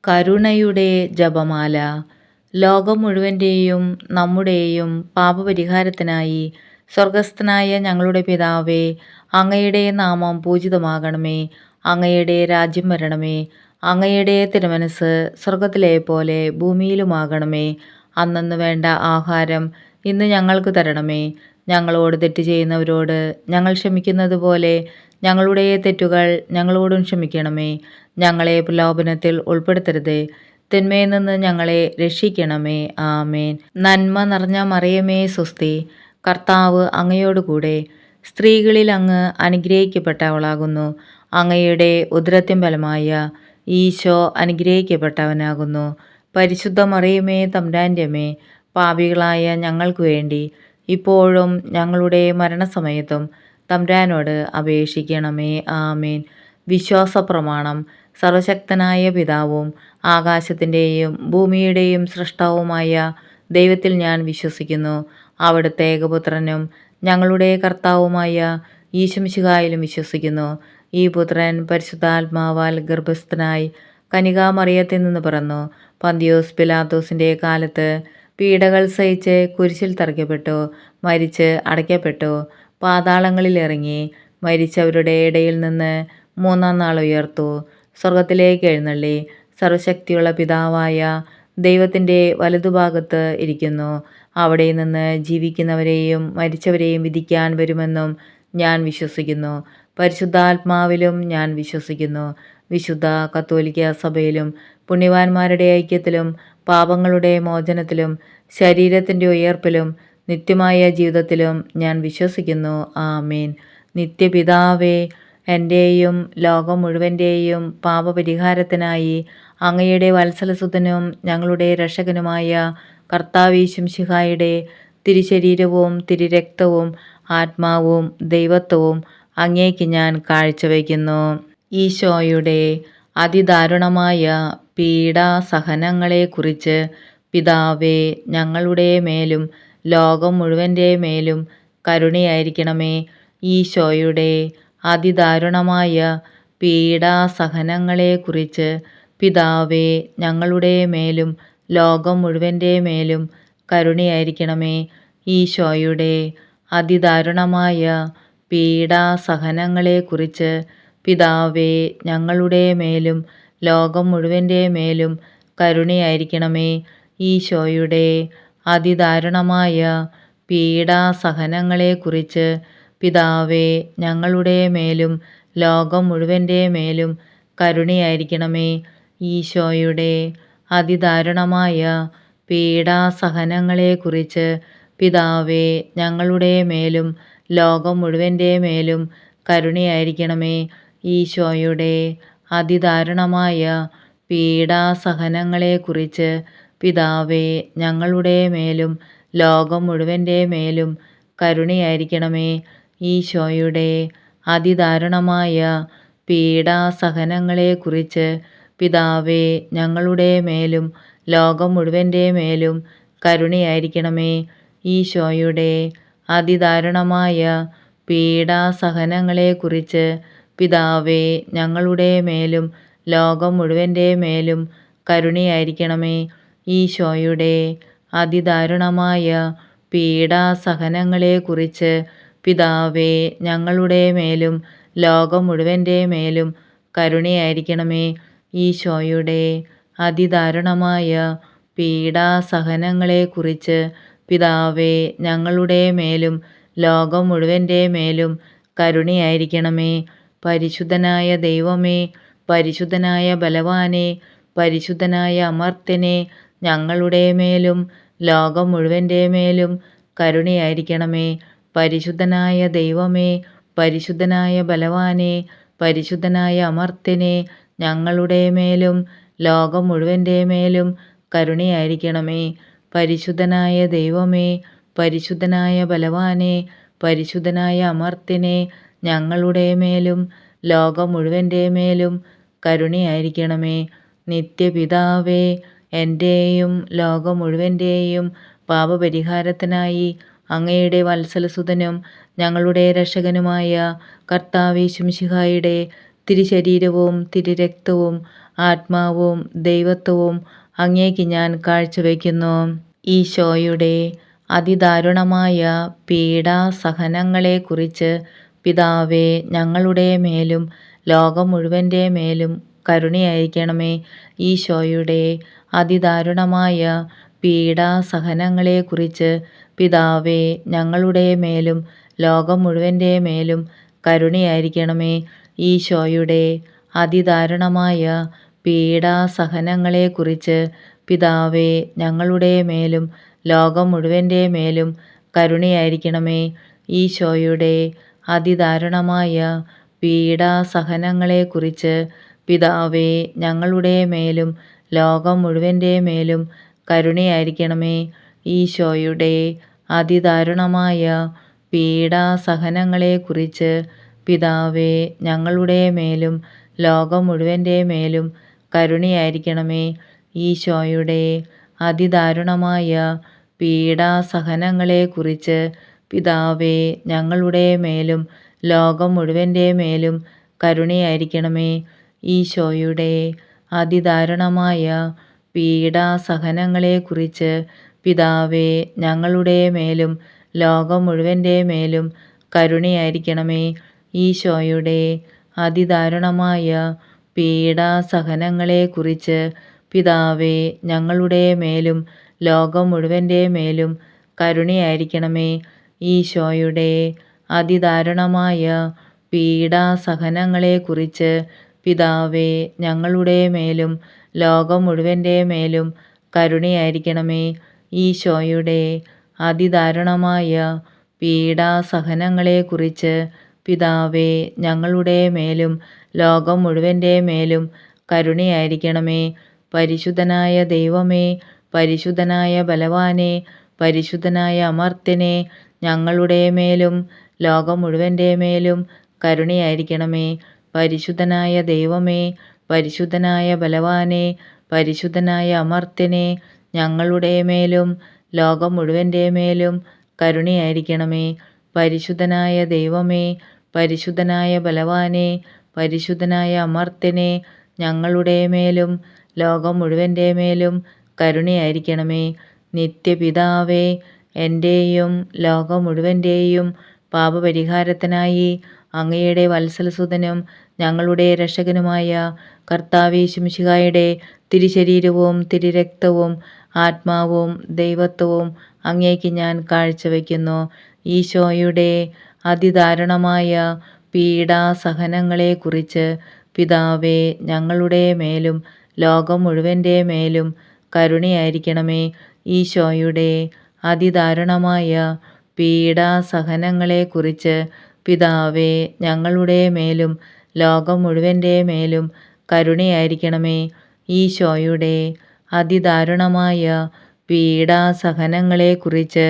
കരുണയുടെ ജപമാല. ലോകം മുഴുവൻ്റെയും നമ്മുടെയും പാപപരിഹാരത്തിനായി സ്വർഗസ്ഥനായ ഞങ്ങളുടെ പിതാവേ, അങ്ങയുടെ നാമം പൂജിതമാകണമേ. അങ്ങയുടെ രാജ്യം വരണമേ. അങ്ങയുടെ തിരുമനസ് സ്വർഗത്തിലെ പോലെ ഭൂമിയിലുമാകണമേ. അന്നന്ന് വേണ്ട ആഹാരം ഇന്ന് ഞങ്ങൾക്ക് തരണമേ. ഞങ്ങളോട് തെറ്റ് ചെയ്യുന്നവരോട് ഞങ്ങൾ ക്ഷമിക്കുന്നത് പോലെ ഞങ്ങളുടെ തെറ്റുകൾ ഞങ്ങളോടും ക്ഷമിക്കണമേ. ഞങ്ങളെ പ്രലോഭനത്തിൽ ഉൾപ്പെടുത്തരുതേ, തിന്മയിൽ നിന്ന് ഞങ്ങളെ രക്ഷിക്കണമേ. ആമേൻ. നന്മ നിറഞ്ഞ മറിയമേ സ്വസ്തി, കർത്താവ് അങ്ങയോടുകൂടെ സ്ത്രീകളിൽ അങ്ങ് അനുഗ്രഹിക്കപ്പെട്ടവളാകുന്നു. അങ്ങയുടെ ഉദരത്തിൻ ഫലമായ ഈശോ അനുഗ്രഹിക്കപ്പെട്ടവനാകുന്നു. പരിശുദ്ധ മറിയമേ തമ്പുരാൻ്റെ അമ്മേ, പാപികളായ ഞങ്ങൾക്ക് വേണ്ടി ഇപ്പോഴും ഞങ്ങളുടെ മരണസമയത്തും തമ്പുരാനോട് അപേക്ഷിക്കണമേ. ആമേൻ. വിശ്വാസ പ്രമാണം. സർവശക്തനായ പിതാവും ആകാശത്തിൻ്റെയും ഭൂമിയുടെയും സൃഷ്ടാവുമായ ദൈവത്തിൽ ഞാൻ വിശ്വസിക്കുന്നു. അവിടുത്തെ ഏകപുത്രനും ഞങ്ങളുടെ കർത്താവുമായ ഈശോമിശിഹായിലും വിശ്വസിക്കുന്നു. ഈ പുത്രൻ പരിശുദ്ധാത്മാവാൽ ഗർഭസ്ഥനായി കന്യകാമറിയത്തിൽ നിന്ന് പിറന്നു. പന്തിയോസ് പിലാത്തോസിൻ്റെ കാലത്ത് പീഡകൾ സഹിച്ച് കുരിശിൽ തറയ്ക്കപ്പെട്ടു, മരിച്ച് അടയ്ക്കപ്പെട്ടു, പാതാളങ്ങളിൽ ഇറങ്ങി, മരിച്ചവരുടെ ഇടയിൽ നിന്ന് മൂന്നാം നാൾ ഉയർത്തു, സ്വർഗത്തിലേക്ക് എഴുന്നള്ളി, സർവശക്തിയുള്ള പിതാവായ ദൈവത്തിൻ്റെ വലതുഭാഗത്ത് ഇരിക്കുന്നു. അവിടെ നിന്ന് ജീവിക്കുന്നവരെയും മരിച്ചവരെയും വിധിക്കാൻ വരുമെന്നും ഞാൻ വിശ്വസിക്കുന്നു. പരിശുദ്ധാത്മാവിലും ഞാൻ വിശ്വസിക്കുന്നു. വിശുദ്ധ കത്തോലിക്ക സഭയിലും പുണ്യവാന്മാരുടെ ഐക്യത്തിലും പാപങ്ങളുടെ മോചനത്തിലും ശരീരത്തിൻ്റെ ഉയർപ്പിലും നിത്യമായ ജീവിതത്തിലും ഞാൻ വിശ്വസിക്കുന്നു. ആമേൻ. നിത്യപിതാവേ, എൻ്റെയും ലോകം മുഴുവൻ്റെയും പാപപരിഹാരത്തിനായി അങ്ങയുടെ വത്സലസുതനും ഞങ്ങളുടെ രക്ഷകനുമായ കർത്താവീശുംശിഹായുടെ തിരുശരീരവും തിരുരക്തവും ആത്മാവും ദൈവത്വവും അങ്ങേക്ക് ഞാൻ കാഴ്ചവയ്ക്കുന്നു. ഈശോയുടെ അതിദാരുണമായ പീഡാസഹനങ്ങളെക്കുറിച്ച് പിതാവേ, ഞങ്ങളുടെ മേലും ലോകം മുഴുവൻ്റെ മേലും കരുണയായിരിക്കണമേ. ഈശോയുടെ അതിദാരുണമായ പീഡാസഹനങ്ങളെക്കുറിച്ച് പിതാവേ, ഞങ്ങളുടെ മേലും ലോകം മുഴുവൻ്റെ മേലും കരുണയായിരിക്കണമേ. ഈശോയുടെ അതിദാരുണമായ പീഡാസഹനങ്ങളെക്കുറിച്ച് പിതാവേ, ഞങ്ങളുടെ മേലും ലോകം മുഴുവൻ്റെ മേലും കരുണയായിരിക്കണമേ. ഈശോയുടെ അതിദാരുണമായ പീഡാസഹനങ്ങളെക്കുറിച്ച് പിതാവേ, ഞങ്ങളുടെ മേലും ലോകം മുഴുവൻ്റെ മേലും കരുണയായിരിക്കണമേ. ഈശോയുടെ അതിദാരുണമായ പീഡാസഹനങ്ങളെക്കുറിച്ച് പിതാവേ, ഞങ്ങളുടെ മേലും ലോകം മുഴുവൻ്റെ മേലും കരുണയായിരിക്കണമേ. ഈശോയുടെ അതിദാരുണമായ പീഡാസഹനങ്ങളെക്കുറിച്ച് പിതാവേ, ഞങ്ങളുടെ മേലും ലോകം മുഴുവൻ്റെ മേലും കരുണയായിരിക്കണമേ. ഈശോയുടെ അതിദാരുണമായ പീഡാസഹനങ്ങളെക്കുറിച്ച് പിതാവേ, ഞങ്ങളുടെ മേലും ലോകം മുഴുവൻ്റെ മേലും കരുണയായിരിക്കണമേ. ഈശോയുടെ അതിദാരുണമായ പീഡാസഹനങ്ങളെക്കുറിച്ച് പിതാവേ, ഞങ്ങളുടെ മേലും ലോകം മുഴുവൻ്റെ മേലും കരുണയായിരിക്കണമേ. ഈശോയുടെ അതിദാരുണമായ പീഡാസഹനങ്ങളെക്കുറിച്ച് പിതാവേ, ഞങ്ങളുടെ മേലും ലോകം മുഴുവൻ്റെ മേലും കരുണയായിരിക്കണമേ. ഈശോയുടെ അതിദാരുണമായ പീഡാസഹനങ്ങളെക്കുറിച്ച് പിതാവേ, ഞങ്ങളുടെ മേലും ലോകം മുഴുവൻ്റെ മേലും കരുണയായിരിക്കണമേ. പരിശുദ്ധനായ ദൈവമേ, പരിശുദ്ധനായ ബലവാനെ, പരിശുദ്ധനായ അമർത്യനെ, ഞങ്ങളുടെ മേലും ലോകം മുഴുവൻ്റെ മേലും കരുണയായിരിക്കണമേ. പരിശുദ്ധനായ ദൈവമേ, പരിശുദ്ധനായ ബലവാനെ, പരിശുദ്ധനായ അമർത്യനെ, ഞങ്ങളുടെ മേലും ലോകം മുഴുവൻ്റെ മേലും കരുണയായിരിക്കണമേ. പരിശുദ്ധനായ ദൈവമേ, പരിശുദ്ധനായ ബലവാനെ, പരിശുദ്ധനായ അമർത്യനെ, ഞങ്ങളുടെ മേലും ലോകം മുഴുവൻ്റെ മേലും കരുണയായിരിക്കണമേ. നിത്യപിതാവേ, എൻ്റെയും ലോകം മുഴുവൻ്റെയും പാപപരിഹാരത്തിനായി അങ്ങയുടെ വത്സലസുതനും ഞങ്ങളുടെ രക്ഷകനുമായ കർത്താവീശുമിശിഹായുടെ തിരുശരീരവും തിരുരക്തവും ആത്മാവും ദൈവത്വവും അങ്ങേക്ക് ഞാൻ കാഴ്ചവെക്കുന്നു. ഈശോയുടെ അതിദാരുണമായ പീഡാസഹനങ്ങളെക്കുറിച്ച് പിതാവേ, ഞങ്ങളുടെ മേലും ലോകം മുഴുവൻ്റെ മേലും കരുണയായിരിക്കണമേ. ഈശോയുടെ അതിദാരുണമായ പീഡാസഹനങ്ങളെക്കുറിച്ച് പിതാവേ, ഞങ്ങളുടെ മേലും ലോകം മുഴുവൻ്റെ മേലും കരുണയായിരിക്കണമേ. ഈശോയുടെ അതിദാരുണമായ പീഡാസഹനങ്ങളെക്കുറിച്ച് പിതാവേ, ഞങ്ങളുടെ മേലും ലോകം മുഴുവൻ്റെ മേലും കരുണയായിരിക്കണമേ. ഈശോയുടെ അതിദാരുണമായ പീഡാസഹനങ്ങളെക്കുറിച്ച് പിതാവേ, ഞങ്ങളുടെ മേലും ലോകം മുഴുവൻ്റെ മേലും കരുണയായിരിക്കണമേ. ഈശോയുടെ അതിദാരുണമായ പീഡാസഹനങ്ങളെക്കുറിച്ച് പിതാവേ, ഞങ്ങളുടെ മേലും ലോകം മുഴുവൻ്റെ മേലും കരുണയായിരിക്കണമേ. ഈശോയുടെ അതിദാരുണമായ പീഡാസഹനങ്ങളെക്കുറിച്ച് പിതാവേ, ഞങ്ങളുടെ മേലും ലോകം മുഴുവൻ്റെ മേലും കരുണയായിരിക്കണമേ. ഈശോയുടെ അതിദാരുണമായ പീഡാസഹനങ്ങളെക്കുറിച്ച് പിതാവേ, ഞങ്ങളുടെ മേലും ലോകം മുഴുവൻ്റെ മേലും കരുണയായിരിക്കണമേ. ഈശോയുടെ അതിദാരുണമായ പീഡാസഹനങ്ങളെക്കുറിച്ച് പിതാവേ, ഞങ്ങളുടെ മേലും ലോകം മുഴുവൻ്റെ മേലും കരുണയായിരിക്കണമേ. ഈശോയുടെ അതിദാരുണമായ പീഡാസഹനങ്ങളെക്കുറിച്ച് പിതാവേ, ഞങ്ങളുടെ മേലും ലോകം മുഴുവൻ്റെ മേലും കരുണയായിരിക്കണമേ. ഈശോയുടെ അതിദാരുണമായ പീഡാസഹനങ്ങളെക്കുറിച്ച് പിതാവേ, ഞങ്ങളുടെ മേലും ലോകം മുഴുവൻ്റെ മേലും കരുണയായിരിക്കണമേ. പരിശുദ്ധനായ ദൈവമേ, പരിശുദ്ധനായ ബലവാനെ, പരിശുദ്ധനായ അമർത്യനെ, ഞങ്ങളുടെ മേലും ലോകം മുഴുവൻ്റെ മേലും കരുണയായിരിക്കണമേ. പരിശുദ്ധനായ ദൈവമേ, പരിശുദ്ധനായ ബലവാനെ, പരിശുദ്ധനായ അമർത്യനെ, ഞങ്ങളുടെ മേലും ലോകം മുഴുവൻ്റെ മേലും കരുണയായിരിക്കണമേ. പരിശുദ്ധനായ ദൈവമേ, പരിശുദ്ധനായ ബലവാനെ, പരിശുദ്ധനായ അമർത്യനെ, ഞങ്ങളുടെ മേലും ലോകം മുഴുവൻ്റെ മേലും കരുണയായിരിക്കണമേ. നിത്യപിതാവേ, എൻ്റെയും ലോകം മുഴുവൻ്റെയും പാപപരിഹാരത്തിനായി അങ്ങയുടെ വത്സലസുതനും ഞങ്ങളുടെ രക്ഷകനുമായ കർത്താവേ മിശിഹായുടെ തിരുശരീരവും തിരുരക്തവും ആത്മാവും ദൈവത്വവും അങ്ങേക്ക് ഞാൻ കാഴ്ചവെക്കുന്നു. ഈശോയുടെ അതിദാരുണമായ പീഡാസഹനങ്ങളെക്കുറിച്ച് പിതാവേ, ഞങ്ങളുടെ മേലും ലോകം മുഴുവൻ്റെ മേലും കരുണയായിരിക്കണമേ. ഈശോയുടെ അതിദാരുണമായ പീഡാസഹനങ്ങളെക്കുറിച്ച് പിതാവേ, ഞങ്ങളുടെ മേലും ലോകം മുഴുവൻ്റെ മേലും കരുണയായിരിക്കണമേ. ഈശോയുടെ അതിദാരുണമായ പീഡാസഹനങ്ങളെക്കുറിച്ച്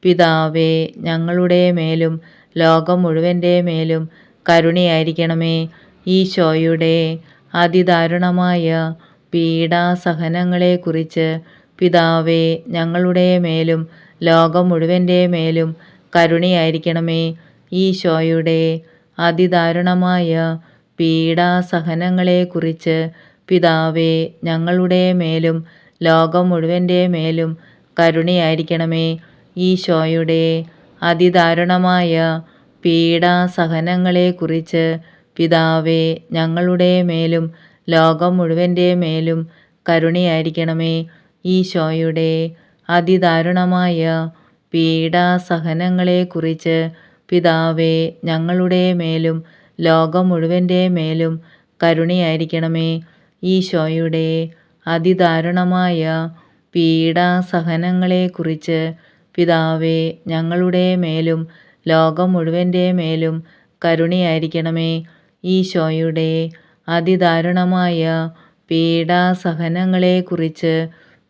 പിതാവേ, ഞങ്ങളുടെ മേലും ലോകം മുഴുവൻ്റെ മേലും കരുണയായിരിക്കണമേ. ഈശോയുടെ അതിദാരുണമായ പീഡാസഹനങ്ങളെക്കുറിച്ച് പിതാവേ, ഞങ്ങളുടെ മേലും ലോകം മുഴുവൻ്റെ മേലും കരുണയായിരിക്കണമേ. ഈശോയുടെ അതിദാരുണമായ പീഡാസഹനങ്ങളെക്കുറിച്ച് പിതാവേ, ഞങ്ങളുടെ മേലും ലോകം മുഴുവൻ്റെ മേലും കരുണയായിരിക്കണമേ. ഈശോയുടെ അതിദാരുണമായ പീഡാസഹനങ്ങളെക്കുറിച്ച് പിതാവേ, ഞങ്ങളുടെ മേലും ലോകം മുഴുവൻ്റെ മേലും കരുണയായിരിക്കണമേ. ഈശോയുടെ അതിദാരുണമായ പീഡാസഹനങ്ങളെക്കുറിച്ച് പിതാവേ, ഞങ്ങളുടെ മേലും ലോകം മുഴുവൻ്റെ മേലും കരുണയായിരിക്കണമേ. ഈശോയുടെ അതിദാരുണമായ പീഡാസഹനങ്ങളെക്കുറിച്ച് പിതാവേ, ഞങ്ങളുടെ മേലും ലോകം മുഴുവൻ്റെ മേലും കരുണയായിരിക്കണമേ. ഈശോയുടെ അതിദാരുണമായ പീഡാസഹനങ്ങളെക്കുറിച്ച്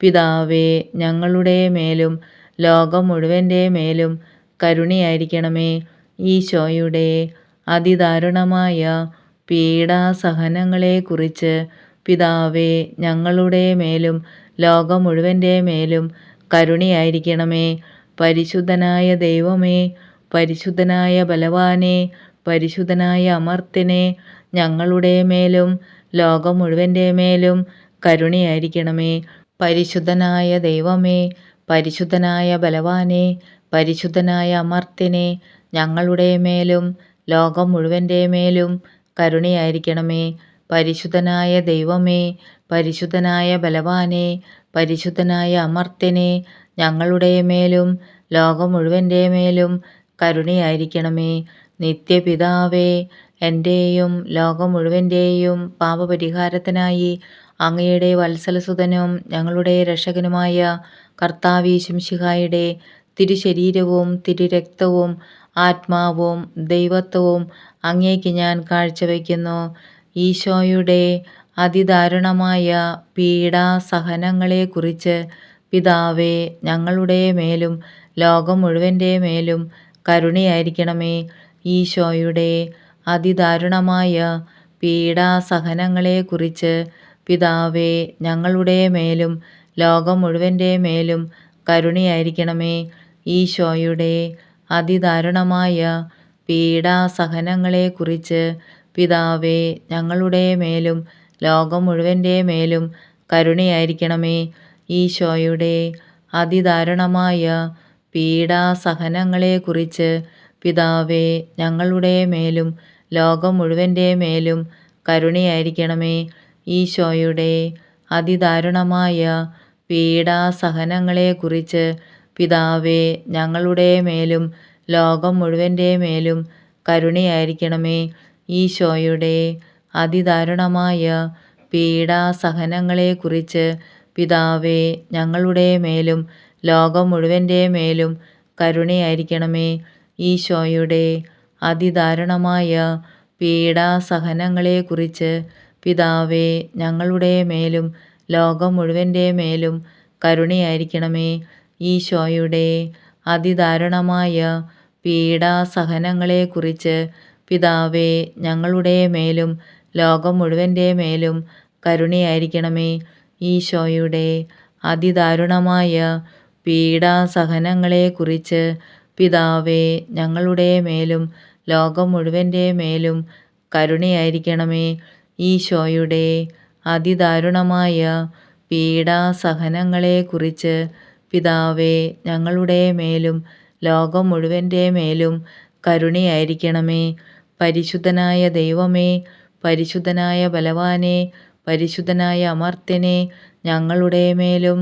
പിതാവേ, ഞങ്ങളുടെ മേലും ലോകം മുഴുവൻ്റെ മേലും കരുണയായിരിക്കണമേ. ഈശോയുടെ അതിദാരുണമായ പീഡാസഹനങ്ങളെക്കുറിച്ച് പിതാവേ, ഞങ്ങളുടെ മേലും ലോകം മുഴുവൻ്റെ മേലും കരുണയായിരിക്കണമേ. പരിശുദ്ധനായ ദൈവമേ, പരിശുദ്ധനായ ബലവാനെ, പരിശുദ്ധനായ അമർത്യനെ, ഞങ്ങളുടെ മേലും ലോകം മുഴുവൻ്റെ മേലും കരുണയായിരിക്കണമേ. പരിശുദ്ധനായ ദൈവമേ, പരിശുദ്ധനായ ബലവാനെ, പരിശുദ്ധനായ അമർത്യനെ, ഞങ്ങളുടെ മേലും ലോകം മുഴുവൻ്റെ മേലും കരുണയായിരിക്കണമേ. പരിശുദ്ധനായ ദൈവമേ, പരിശുദ്ധനായ ബലവാനെ, പരിശുദ്ധനായ അമർത്യനെ, ഞങ്ങളുടെ മേലും ലോകം മുഴുവൻ്റെ മേലും കരുണയായിരിക്കണമേ. നിത്യപിതാവേ, എൻ്റെയും ലോകം മുഴുവൻ്റെയും പാപപരിഹാരത്തിനായി അങ്ങയുടെ വത്സലസുതനും ഞങ്ങളുടെ രക്ഷകനുമായ കർത്താവീശുമിശിഹായുടെ തിരുശരീരവും തിരുരക്തവും ആത്മാവും ദൈവത്വവും അങ്ങേക്ക് ഞാൻ കാഴ്ചവെക്കുന്നു. ഈശോയുടെ അതിദാരുണമായ പീഡാസഹനങ്ങളെക്കുറിച്ച് പിതാവേ, ഞങ്ങളുടെ മേലും ലോകം മുഴുവൻ്റെ മേലും കരുണയായിരിക്കണമേ. ഈശോയുടെ അതിദാരുണമായ പീഡാസഹനങ്ങളെക്കുറിച്ച് പിതാവേ, ഞങ്ങളുടെ മേലും ലോകം മുഴുവൻ്റെ മേലും കരുണയായിരിക്കണമേ. ഈശോയുടെ അതിദാരുണമായ പീഡാസഹനങ്ങളെക്കുറിച്ച് പിതാവേ, ഞങ്ങളുടെ മേലും ലോകം മുഴുവൻ്റെ മേലും കരുണയായിരിക്കണമേ. ഈശോയുടെ അതിദാരുണമായ പീഡാസഹനങ്ങളെക്കുറിച്ച് പിതാവേ, ഞങ്ങളുടെ മേലും ലോകം മുഴുവൻ്റെ മേലും കരുണയായിരിക്കണമേ. ഈശോയുടെ അതിദാരുണമായ പീഡാസഹനങ്ങളെക്കുറിച്ച് പിതാവേ, ഞങ്ങളുടെ മേലും ലോകം മുഴുവൻ്റെ മേലും കരുണയായിരിക്കണമേ. ഈശോയുടെ അതിദാരുണമായ പീഡാസഹനങ്ങളെക്കുറിച്ച് പിതാവേ, ഞങ്ങളുടെ മേലും ലോകം മുഴുവൻ്റെ മേലും കരുണയായിരിക്കണമേ. ഈശോയുടെ അതിദാരുണമായ പീഡാസഹനങ്ങളെക്കുറിച്ച് പിതാവേ, ഞങ്ങളുടെ മേലും ലോകം മുഴുവൻ്റെ മേലും കരുണയായിരിക്കണമേ. ഈശോയുടെ അതിദാരുണമായ പീഡാസഹനങ്ങളെക്കുറിച്ച് പിതാവേ, ഞങ്ങളുടെ മേലും ലോകം മുഴുവൻ്റെ മേലും കരുണയായിരിക്കണമേ. ഈശോയുടെ അതിദാരുണമായ പീഡാസഹനങ്ങളെക്കുറിച്ച് പിതാവേ, ഞങ്ങളുടെ മേലും ലോകം മുഴുവൻ്റെ മേലും കരുണയായിരിക്കണമേ. ഈശോയുടെ അതിദാരുണമായ പീഡാസഹനങ്ങളെക്കുറിച്ച് പിതാവേ, ഞങ്ങളുടെ മേലും ലോകം മുഴുവൻ്റെ മേലും കരുണയായിരിക്കണമേ. പരിശുദ്ധനായ ദൈവമേ, പരിശുദ്ധനായ ബലവാനെ, പരിശുദ്ധനായ അമർത്യനെ, ഞങ്ങളുടെ മേലും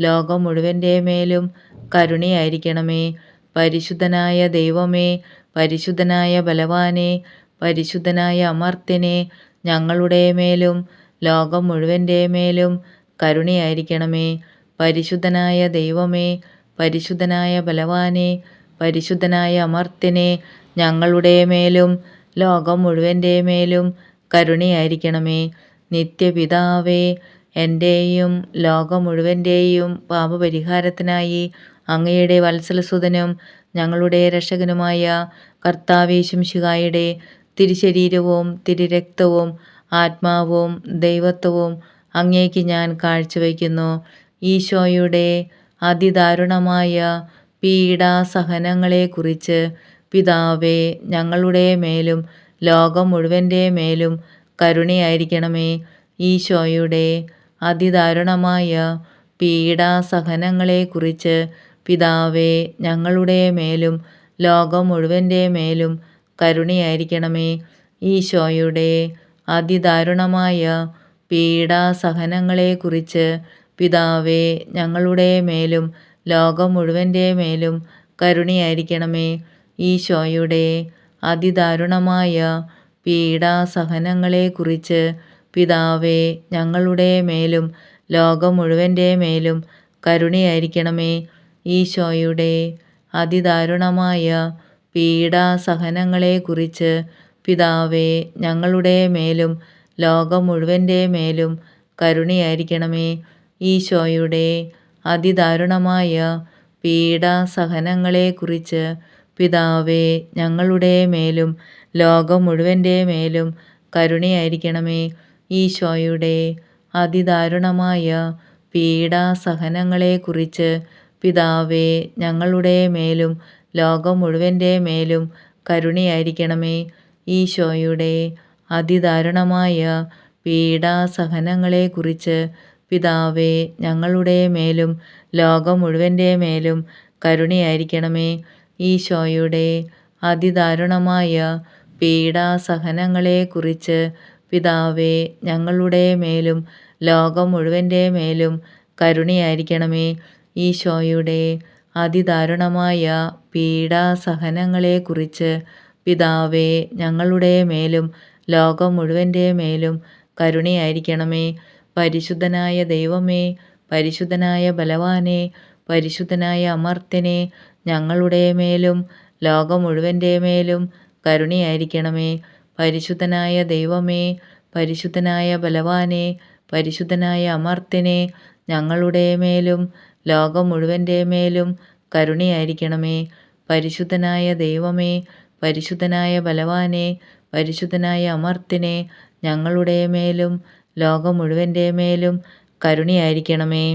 ലോകം മുഴുവൻ്റെ മേലും കരുണയായിരിക്കണമേ. പരിശുദ്ധനായ ദൈവമേ, പരിശുദ്ധനായ ബലവാനെ, പരിശുദ്ധനായ അമർത്യനെ, ഞങ്ങളുടെ മേലും ലോകം മുഴുവൻ്റെ മേലും കരുണയായിരിക്കണമേ. പരിശുദ്ധനായ ദൈവമേ, പരിശുദ്ധനായ ബലവാനെ, പരിശുദ്ധനായ അമർത്യനെ, ഞങ്ങളുടെ മേലും ലോകം മുഴുവൻ്റെ മേലും കരുണയായിരിക്കണമേ. നിത്യപിതാവേ, എൻ്റെയും ലോകം മുഴുവൻ്റെയും പാപപരിഹാരത്തിനായി അങ്ങയുടെ വത്സലസുതനും ഞങ്ങളുടെ രക്ഷകനുമായ കർത്താവീശുമിശിഹായുടെ തിരുശരീരവും തിരുരക്തവും ആത്മാവും ദൈവത്വവും അങ്ങേക്ക് ഞാൻ കാഴ്ചവെക്കുന്നു. ഈശോയുടെ അതിദാരുണമായ പീഡാസഹനങ്ങളെക്കുറിച്ച് പിതാവേ, ഞങ്ങളുടെ മേലും ലോകം മുഴുവൻ്റെ മേലും കരുണയായിരിക്കണമേ. ഈശോയുടെ അതിദാരുണമായ പീഡാസഹനങ്ങളെക്കുറിച്ച് പിതാവേ, ഞങ്ങളുടെ മേലും ലോകം മുഴുവൻ്റെ മേലും കരുണയായിരിക്കണമേ. ഈശോയുടെ അതിദാരുണമായ പീഡാസഹനങ്ങളെക്കുറിച്ച് പിതാവേ, ഞങ്ങളുടെ മേലും ലോകം മുഴുവൻ്റെ മേലും കരുണയായിരിക്കണമേ. ഈശോയുടെ അതിദാരുണമായ പീഡാസഹനങ്ങളെക്കുറിച്ച് പിതാവേ, ഞങ്ങളുടെ മേലും ലോകം മുഴുവൻ്റെ മേലും കരുണയായിരിക്കണമേ. ഈശോയുടെ അതിദാരുണമായ പീഡാസഹനങ്ങളെക്കുറിച്ച് പിതാവേ, ഞങ്ങളുടെ മേലും ലോകം മുഴുവൻ്റെ മേലും കരുണയായിരിക്കണമേ. ഈശോയുടെ അതിദാരുണമായ പീഡാസഹനങ്ങളെക്കുറിച്ച് പിതാവേ, ഞങ്ങളുടെ മേലും ലോകം മുഴുവൻ്റെ മേലും കരുണയായിരിക്കണമേ. ഈശോയുടെ അതിദാരുണമായ പീഡാസഹനങ്ങളെക്കുറിച്ച് പിതാവേ, ഞങ്ങളുടെ മേലും ലോകം മുഴുവൻ്റെ മേലും കരുണയായിരിക്കണമേ. ഈശോയുടെ അതിദാരുണമായ പീഡാസഹനങ്ങളെക്കുറിച്ച് പിതാവേ ഞങ്ങളുടെ മേലും ലോകം മുഴുവൻ്റെ മേലും കരുണയായിരിക്കണമേ. ഈശോയുടെ അതിദാരുണമായ പീഡാസഹനങ്ങളെക്കുറിച്ച് പിതാവേ ഞങ്ങളുടെ മേലും ലോകം മുഴുവൻ്റെ മേലും കരുണയായിരിക്കണമേ. ഈശോയുടെ അതിദാരുണമായ പീഡാസഹനങ്ങളെക്കുറിച്ച് പിതാവേ ഞങ്ങളുടെ മേലും ലോകം മുഴുവൻ്റെ മേലും കരുണയായിരിക്കണമേ. പരിശുദ്ധനായ ദൈവമേ, പരിശുദ്ധനായ ബലവാനെ, പരിശുദ്ധനായ അമർത്യനെ, ഞങ്ങളുടെ മേലും ലോകം മുഴുവൻ്റെ മേലും കരുണയായിരിക്കണമേ. പരിശുദ്ധനായ ദൈവമേ, പരിശുദ്ധനായ ബലവാനെ, പരിശുദ്ധനായ അമർത്യനെ, ഞങ്ങളുടെ മേലും ലോകം മുഴുവൻ്റെ മേലും കരുണയായിരിക്കണമേ. പരിശുദ്ധനായ ദൈവമേ, പരിശുദ്ധനായ ബലവാനെ, പരിശുദ്ധനായ അമർത്യനെ, ഞങ്ങളുടെ മേലും ലോകം മുഴുവൻ്റെ മേലും കരുണയായിരിക്കണമേ.